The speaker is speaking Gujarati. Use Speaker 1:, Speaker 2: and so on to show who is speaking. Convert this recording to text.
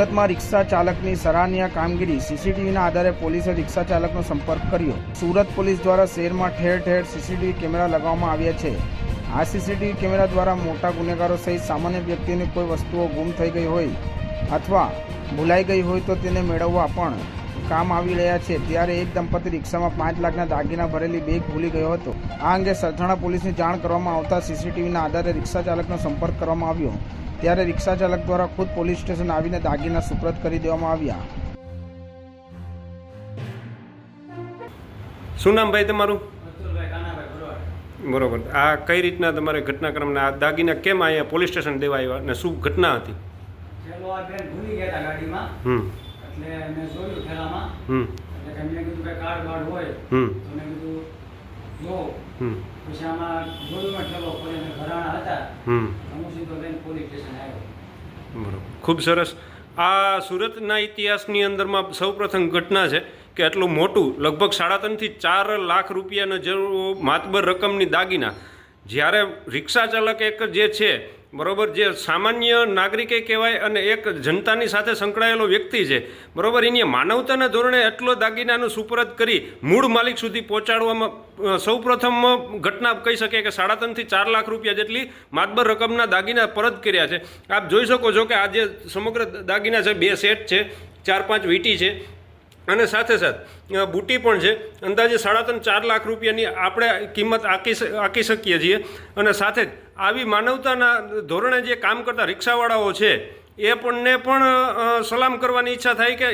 Speaker 1: સુરતમાં રિક્ષા ચાલકની સરાહનીય કામગીરી, સીસીટીવીના આધારે પોલીસે રિક્ષા ચાલકનો સંપર્ક કર્યો। સુરત પોલીસ દ્વારા શહેરમાં ઠેર ઠેર સીસીટીવી કેમેરા લગાવવામાં આવ્યા છે। આ સીસીટીવી કેમેરા દ્વારા મોટા ગુનેગારો સહિત સામાન્ય વ્યક્તિની કોઈ વસ્તુઓ ગુમ થઈ ગઈ હોય અથવા ભૂલાઈ ગઈ હોય તો તેને મેળવવા પણ કામ આવી રહ્યા છે। ત્યારે એક દંપતી રિક્ષામાં 5 લાખના દાગીના ભરેલી બેગ ભૂલી ગયો હતો। આ અંગે સરથાણા પોલીસને જાણ કરવામાં આવતા સીસીટીવીના આધારે રિક્ષા ચાલકનો સંપર્ક કરવામાં આવ્યો। ત્યારે રિક્ષા ચાલક દ્વારા ખુદ પોલીસ સ્ટેશન આવીને દાગીના સુપ્રત કરી દેવામાં આવ્યા।
Speaker 2: શું નામ ભાઈ તમારું? બરોબર। આ કઈ રીતના તમારે ઘટનાક્રમના આ દાગીના કેમ અહીંયા પોલીસ સ્ટેશન દેવા આવ્યા અને શું ઘટના હતી?
Speaker 3: ચલો આ બેન ભૂલી ગયા હતા ગાડીમાં, એટલે મેં જોયું થેલામાં, એટલે કે મેં કીધું કે કાર્ડ બાર્ડ હોય તો મેં કીધું જો પછી આમાં જોયું મેં થેલો ખોલીને ઘરાણા હતા, હું સીધો બેન પોલીસ સ્ટેશન આવ્યો।
Speaker 2: બરોબર, ખૂબ સરસ। આ સુરતના ઇતિહાસની અંદરમાં સૌપ્રથમ ઘટના છે કે આટલું મોટું લગભગ 3.5 થી 4 લાખ રૂપિયાનો જેવો માતબર રકમની દાગીના, જ્યારે રિક્ષા ચાલક એક જે છે બરોબર, જે સામાન્ય નાગરિકે કહેવાય અને એક જનતાની સાથે સંકળાયેલો વ્યક્તિ છે બરોબર, એની માનવતાના ધોરણે એટલો દાગીનાનું સુપરત કરી મૂળ માલિક સુધી પહોંચાડવામાં સૌપ્રથમ ઘટના કહી શકીએ કે 3.5 થી 4 લાખ રૂપિયા જેટલી માતબર રકમના દાગીના પરત કર્યા છે। આપ જોઈ શકો છો કે આ જે સમગ્ર દાગીના છે 2 સેટ છે, 4-5 વીંટી છે અને સાથે સાથે બુટી પણ છે। અંદાજે 3.5-4 લાખ રૂપિયાની આપણે કિંમત આંકી શકીએ છીએ। અને સાથે જ આવી માનવતાના ધોરણે જે કામ કરતા રિક્ષાવાળાઓ છે એ પણ સલામ કરવાની ઈચ્છા થાય કે